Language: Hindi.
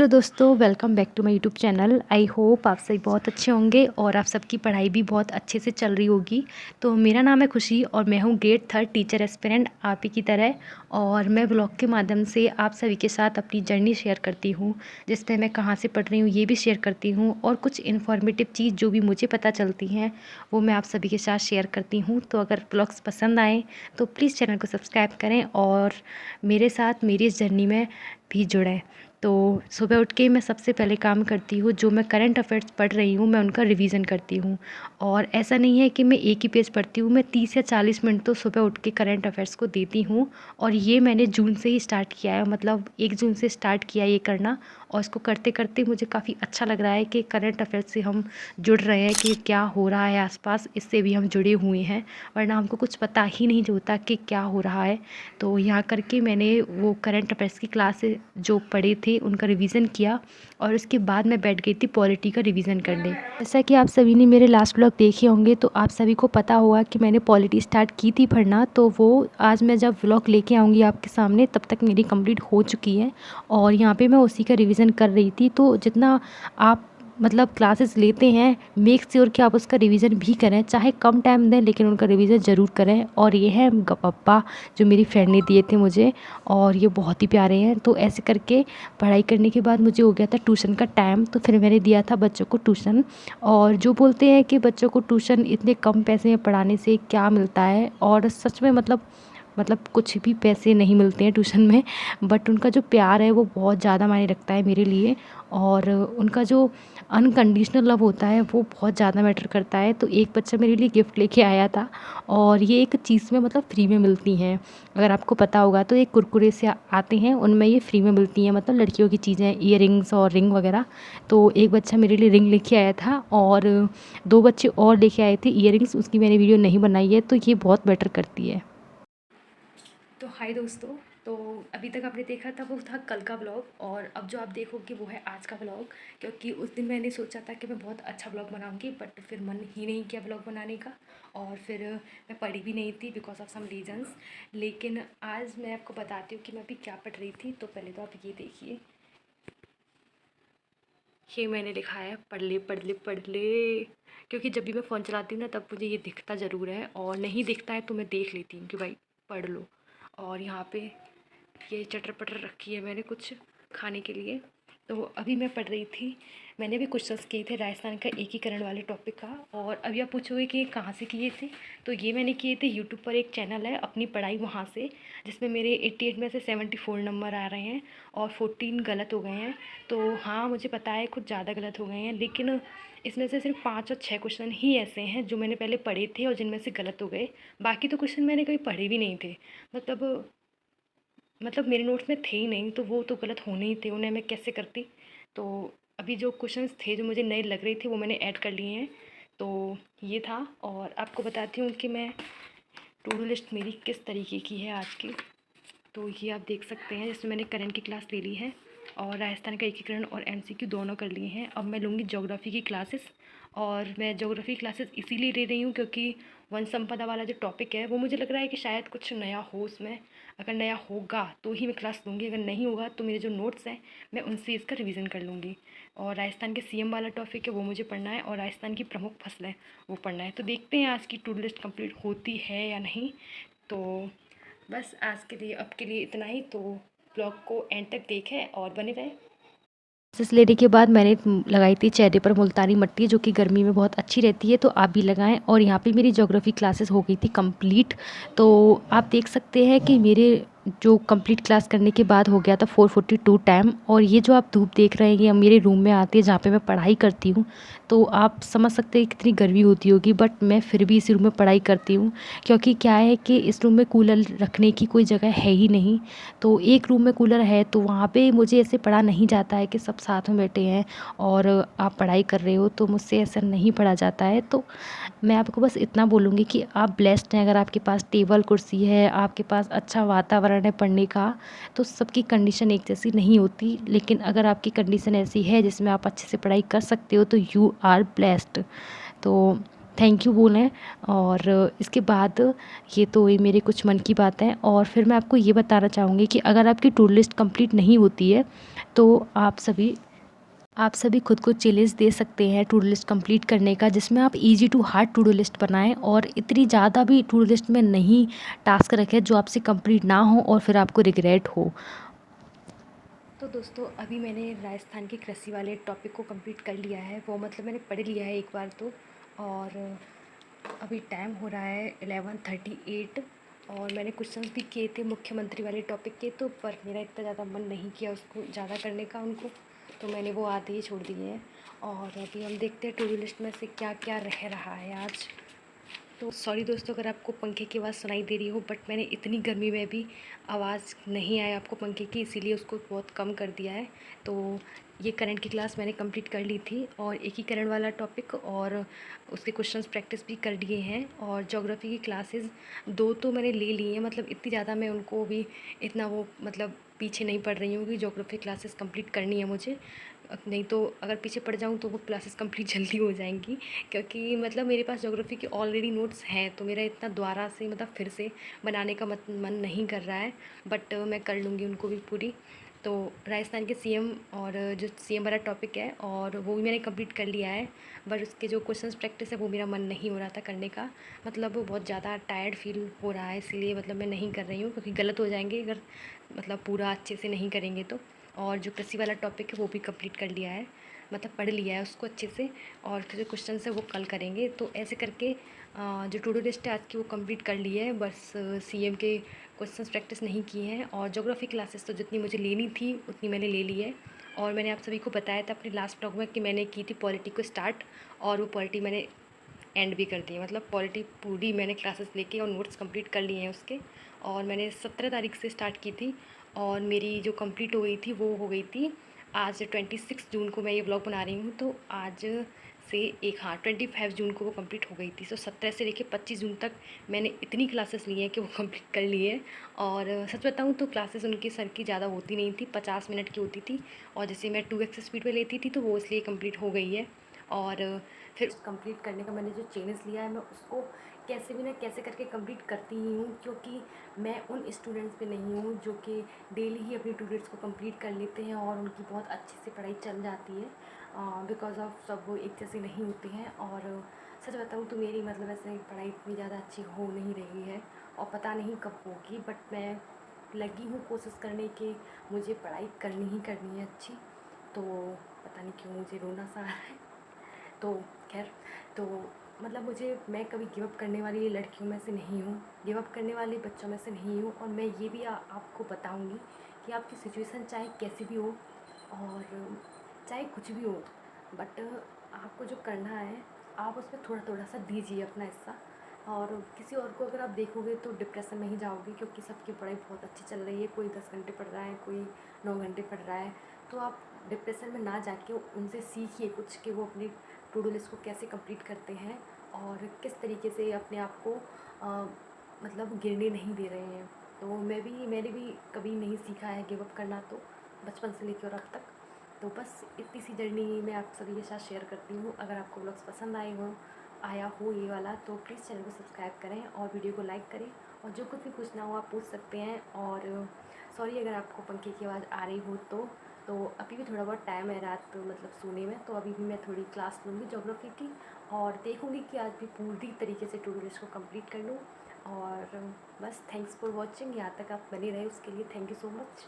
हेलो दोस्तों, welcome back to my YouTube channel. I hope आप सभी बहुत अच्छे होंगे और आप सबकी पढ़ाई भी बहुत अच्छे से चल रही होगी। तो मेरा नाम है खुशी और मैं हूँ ग्रेड 3 टीचर एस्पिरेंट आप ही की तरह। और मैं ब्लॉग के माध्यम से आप सभी के साथ अपनी जर्नी शेयर करती हूँ, जिसमें मैं कहाँ से पढ़ रही हूँ ये भी शेयर करती हूँ और कुछ इन्फॉर्मेटिव चीज़ जो भी मुझे पता चलती हैं वो मैं आप सभी के साथ शेयर करती हूँ। तो अगर ब्लॉग्स पसंद आएँ तो प्लीज़ चैनल को सब्सक्राइब करें और मेरे साथ मेरी इस जर्नी में भी जुड़ें। तो सुबह उठ के मैं सबसे पहले काम करती हूँ, जो मैं करंट अफेयर्स पढ़ रही हूँ मैं उनका रिवीजन करती हूँ। और ऐसा नहीं है कि मैं एक ही पेज पढ़ती हूँ, मैं 30 या 40 मिनट तो सुबह उठ के करंट अफेयर्स को देती हूँ। और ये मैंने जून से ही स्टार्ट किया है, मतलब 1 जून से स्टार्ट किया ये करना। और इसको करते करते मुझे काफ़ी अच्छा लग रहा है कि करंट अफेयर्स से हम जुड़ रहे हैं कि क्या हो रहा है आसपास, इससे भी हम जुड़े हुए हैं। वरना हमको कुछ पता ही नहीं होता कि क्या हो रहा है। तो यहाँ करके मैंने वो करंट अफेयर्स की क्लास जो पढ़े थे उनका रिवीजन किया और उसके बाद मैं बैठ गई थी पॉलिटी का रिवीजन करने। जैसा कि आप सभी ने मेरे लास्ट व्लॉग देखे होंगे तो आप सभी को पता होगा कि मैंने पॉलिटी स्टार्ट की थी पढ़ना, तो वो आज मैं जब व्लॉग लेके आऊँगी आपके सामने तब तक मेरी कंप्लीट हो चुकी है। और यहाँ पे मैं उसी का रिवीजन कर रही थी। तो जितना आप मतलब क्लासेस लेते हैं मेक श्योर कि आप उसका रिवीजन भी करें, चाहे कम टाइम दें लेकिन उनका रिवीजन ज़रूर करें। और ये है गपप्पा जो मेरी फ्रेंड ने दिए थे मुझे, और ये बहुत ही प्यारे हैं। तो ऐसे करके पढ़ाई करने के बाद मुझे हो गया था ट्यूशन का टाइम, तो फिर मैंने दिया था बच्चों को ट्यूशन। और जो बोलते हैं कि बच्चों को ट्यूशन इतने कम पैसे में पढ़ाने से क्या मिलता है, और सच में मतलब कुछ भी पैसे नहीं मिलते हैं ट्यूशन में, बट उनका जो प्यार है वो बहुत ज़्यादा मायने रखता है मेरे लिए। और उनका जो अनकंडीशनल लव होता है वो बहुत ज़्यादा मैटर करता है। तो एक बच्चा मेरे लिए गिफ्ट लेके आया था और ये एक चीज़ में मतलब फ्री में मिलती हैं, अगर आपको पता होगा तो एक कुरकुरे से आते हैं, उनमें ये फ्री में मिलती हैं, मतलब लड़कियों की चीज़ें, ईयरिंग्स और रिंग वगैरह। तो एक बच्चा मेरे लिए रिंग लेके आया था और 2 बच्चे और लेके आए थे ईयरिंग्स, उसकी मैंने वीडियो नहीं बनाई है। तो ये बहुत मैटर करती है। तो हाय दोस्तों, तो अभी तक आपने देखा था वो था कल का व्लॉग, और अब जो आप देखोगे वो है आज का व्लॉग। क्योंकि उस दिन मैंने सोचा था कि मैं बहुत अच्छा व्लॉग बनाऊंगी, बट फिर मन ही नहीं किया व्लॉग बनाने का। और फिर मैं पढ़ी भी नहीं थी बिकॉज ऑफ सम रीजंस। लेकिन आज मैं आपको बताती हूँ कि मैं अभी क्या पढ़ रही थी। तो पहले तो आप ये देखिए, ये मैंने लिखा है पढ़ ले पढ़ ले पढ़ ले। क्योंकि जब भी मैं फ़ोन चलाती हूँ ना तब मुझे ये दिखता ज़रूर है, और नहीं दिखता है तो मैं देख लेती हूँ कि भाई पढ़ लो। और यहाँ पे ये चटर पटर रखी है मैंने कुछ खाने के लिए। तो अभी मैं पढ़ रही थी, मैंने भी क्वेश्चंस किए थे राजस्थान का एकीकरण वाले टॉपिक का। और अभी आप पूछोगे कि कहाँ से किए थे, तो ये मैंने किए थे यूट्यूब पर, एक चैनल है अपनी पढ़ाई वहाँ से, जिसमें मेरे 88 में से 74 नंबर आ रहे हैं और 14 गलत हो गए हैं। तो हाँ मुझे पता है कुछ ज़्यादा गलत हो गए हैं, लेकिन इसमें से सिर्फ 5 और 6 क्वेश्चन ही ऐसे हैं जो मैंने पहले पढ़े थे और जिनमें से गलत हो गए। बाकी तो क्वेश्चन मैंने कभी पढ़े भी नहीं थे। मतलब मेरे नोट्स में थे ही नहीं, तो वो तो गलत होने ही थे, उन्हें मैं कैसे करती। तो अभी जो क्वेश्चंस थे जो मुझे नए लग रहे थे वो मैंने ऐड कर लिए हैं। तो ये था, और आपको बताती हूँ कि मैं टू डू लिस्ट मेरी किस तरीके की है आज की। तो ये आप देख सकते हैं, जिसमें मैंने करंट की क्लास ले ली है और राजस्थान का एकीकरण और एमसीक्यू दोनों कर लिए हैं। अब मैं लूँगी ज्योग्राफी की क्लासेस। और मैं ज्योग्राफी क्लासेस इसीलिए ले रही हूँ क्योंकि वन संपदा वाला जो टॉपिक है वो मुझे लग रहा है कि शायद कुछ नया हो उसमें। अगर नया होगा तो ही मैं क्लास लूँगी, अगर नहीं होगा तो मेरे जो नोट्स हैं मैं उनसे इसका रिवीजन कर लूँगी। और राजस्थान के सीएम वाला टॉपिक है वो मुझे पढ़ना है, और राजस्थान की प्रमुख फसलें वो पढ़ना है। तो देखते हैं आज की टू डू लिस्ट कंप्लीट होती है या नहीं। तो बस आज के लिए, अब के लिए इतना ही। तो ब्लॉग को एंड तक देखें और बने रहें। क्लासेस लेने के बाद मैंने लगाई थी चेहरे पर मुल्तानी मिट्टी, जो कि गर्मी में बहुत अच्छी रहती है, तो आप भी लगाएं। और यहाँ पे मेरी ज्योग्राफी क्लासेस हो गई थी कंप्लीट। तो आप देख सकते हैं कि मेरे जो कंप्लीट क्लास करने के बाद हो गया था 4:42 टाइम। और ये जो आप धूप देख रहे हैं ये मेरे रूम में आती है जहाँ पे मैं पढ़ाई करती हूँ। तो आप समझ सकते हैं कितनी गर्मी होती होगी, बट मैं फिर भी इसी रूम में पढ़ाई करती हूँ। क्योंकि क्या है कि इस रूम में कूलर रखने की कोई जगह है ही नहीं। तो एक रूम में कूलर है तो वहाँ पे मुझे ऐसे पढ़ा नहीं जाता है कि सब साथ में बैठे हैं और आप पढ़ाई कर रहे हो, तो मुझसे ऐसा नहीं पढ़ा जाता है। तो मैं आपको बस इतना बोलूँगी कि आप ब्लेस्ड हैं अगर आपके पास टेबल कुर्सी है, आपके पास अच्छा वातावरण है पढ़ने का। तो सबकी कंडीशन एक जैसी नहीं होती, लेकिन अगर आपकी कंडीशन ऐसी है जिसमें आप अच्छे से पढ़ाई कर सकते हो तो यू आर ब्लेस्ड। तो थैंक यू बोलें। और इसके बाद ये तो हुई मेरे कुछ मन की बातें, और फिर मैं आपको ये बताना चाहूँगी कि अगर आपकी टू लिस्ट कंप्लीट नहीं होती है तो आप सभी खुद को चैलेंज दे सकते हैं टू डू लिस्ट कंप्लीट करने का, जिसमें आप easy to hard to do list बनाएं और इतनी ज़्यादा भी टू डू लिस्ट में नहीं टास्क रखें जो आपसे कंप्लीट ना हो और फिर आपको रिग्रेट हो। तो दोस्तों अभी मैंने राजस्थान के कृषि वाले टॉपिक को कंप्लीट कर लिया है, वो मतलब मैंने पढ़ लिया है एक बार तो। और अभी टाइम हो रहा है 11:38, और मैंने क्वेश्चंस भी किए थे मुख्यमंत्री वाले टॉपिक के, तो पर मेरा इतना ज़्यादा मन नहीं किया उसको ज़्यादा करने का उनको, तो मैंने वो आधे ही छोड़ दिए हैं। और अभी हम देखते हैं टू डू लिस्ट में से क्या क्या रह रहा है आज। तो सॉरी दोस्तों अगर आपको पंखे की आवाज़ सुनाई दे रही हो, बट मैंने इतनी गर्मी में भी आवाज़ नहीं आए आपको पंखे की, इसीलिए उसको बहुत कम कर दिया है। तो ये करंट की क्लास मैंने कंप्लीट कर ली थी, और एक ही करंट वाला टॉपिक और उसके क्वेश्चंस प्रैक्टिस भी कर लिए हैं। और ज्योग्राफी की क्लासेस 2 तो मैंने ले ली हैं, मतलब इतनी ज़्यादा मैं उनको भी इतना वो मतलब पीछे नहीं पड़ रही हूँ कि ज्योग्राफी क्लासेस कंप्लीट करनी है मुझे। नहीं तो अगर पीछे पड़ जाऊँ तो वो क्लासेस कंप्लीट जल्दी हो जाएंगी, क्योंकि मतलब मेरे पास ज्योग्राफी के ऑलरेडी नोट्स हैं, तो मेरा इतना दोबारा से मतलब फिर से बनाने का मन नहीं कर रहा है। बट मैं कर लूँगी उनको भी पूरी। तो राजस्थान के सीएम और जो सीएम वाला टॉपिक है और वो भी मैंने कंप्लीट कर लिया है, बट उसके जो क्वेश्चंस प्रैक्टिस है वो मेरा मन नहीं हो रहा था करने का, मतलब वो बहुत ज़्यादा टायर्ड फील हो रहा है, इसीलिए मतलब मैं नहीं कर रही हूँ, क्योंकि गलत हो जाएंगे अगर मतलब पूरा अच्छे से नहीं करेंगे तो। और जो कृषि वाला टॉपिक है वो भी कंप्लीट कर लिया है, मतलब पढ़ लिया है उसको अच्छे से, और जो क्वेश्चन है वो कल करेंगे। तो ऐसे करके जो टू डू लिस्ट है आज की वो कंप्लीट कर ली है, बस सीएम के क्वेश्चंस प्रैक्टिस नहीं किए हैं। और ज्योग्राफी क्लासेस तो जितनी मुझे लेनी थी उतनी मैंने ले ली है। और मैंने आप सभी को बताया था अपने लास्ट ब्लॉग में कि मैंने की थी पॉलिटी को स्टार्ट, और वो पॉलिटी मैंने एंड भी कर दी है, मतलब पॉलिटी पूरी मैंने क्लासेस लेके और नोट्स कंप्लीट कर लिए हैं उसके। और मैंने 17 तारीख से स्टार्ट की थी, और मेरी जो कंप्लीट हो गई थी वो हो गई थी आज 26 जून को मैं ये ब्लॉग बना रही हूँ, तो आज से एक हाँ 25 जून को वो कंप्लीट हो गई थी। तो 17 से लेके 25 जून तक मैंने इतनी क्लासेस ली हैं कि वो कंप्लीट कर ली है। और सच बताऊँ तो क्लासेस उनकी सर की ज़्यादा होती नहीं थी, 50 मिनट की होती थी, और जैसे मैं 2x स्पीड पे लेती थी तो वो इसलिए कंप्लीट हो गई है। और फिर कंप्लीट करने का मैंने जो चेंजेस लिया है मैं उसको कैसे भी ना कैसे करके कंप्लीट करती ही हूँ, क्योंकि मैं उन स्टूडेंट्स पे नहीं हूँ जो कि डेली ही अपनी टू डेट्स को कंप्लीट कर लेते हैं और उनकी बहुत अच्छे से पढ़ाई चल जाती है, बिकॉज ऑफ सब वो एक जैसी नहीं होती हैं। और सच बताऊँ तो मेरी मतलब ऐसे पढ़ाई इतनी ज़्यादा अच्छी हो नहीं रही है, और पता नहीं कब होगी, बट मैं लगी हूँ कोशिश करने की मुझे पढ़ाई करनी ही करनी है अच्छी। तो पता नहीं क्यों मुझे रोना सा आ रहा है। तो खैर, तो मतलब मैं कभी गिव अप करने वाली लड़कियों में से नहीं हूँ, गिव अप करने वाले बच्चों में से नहीं हूँ। और मैं ये भी आपको बताऊँगी कि आपकी सिचुएशन चाहे कैसी भी हो और चाहे कुछ भी हो, बट आपको जो करना है आप उसमें थोड़ा थोड़ा सा दीजिए अपना हिस्सा। और किसी और को अगर आप देखोगे तो डिप्रेशन में ही जाओगे, क्योंकि सबकी पढ़ाई बहुत अच्छी चल रही है, कोई 10 घंटे पढ़ रहा है, कोई 9 घंटे पढ़ रहा है। तो आप डिप्रेशन में ना जाके उनसे सीखिए कुछ कि वो अपनी टू डू लिस्ट को कैसे कंप्लीट करते हैं और किस तरीके से अपने आप को मतलब गिरने नहीं दे रहे हैं। तो मैंने भी कभी नहीं सीखा है गिव अप करना, तो बचपन से लेकर और अब तक। तो बस इतनी सी जर्नी मैं आप सभी के साथ शेयर करती हूँ। अगर आपको ब्लॉग्स पसंद आया हो ये वाला, तो प्लीज़ चैनल को सब्सक्राइब करें और वीडियो को लाइक करें, और जो कुछ भी पूछना हो आप पूछ सकते हैं। और सॉरी अगर आपको पंखे की आवाज़ आ रही हो तो अभी भी थोड़ा बहुत टाइम है रात मतलब सोने में, तो अभी भी मैं थोड़ी क्लास लूँगी ज्योग्राफी की, और देखूँगी कि आज भी पूरी तरीके से टू डू लिस्ट को कंप्लीट कर लूँ। और बस थैंक्स फॉर वॉचिंग, यहाँ तक आप बने रहे उसके लिए थैंक यू सो मच।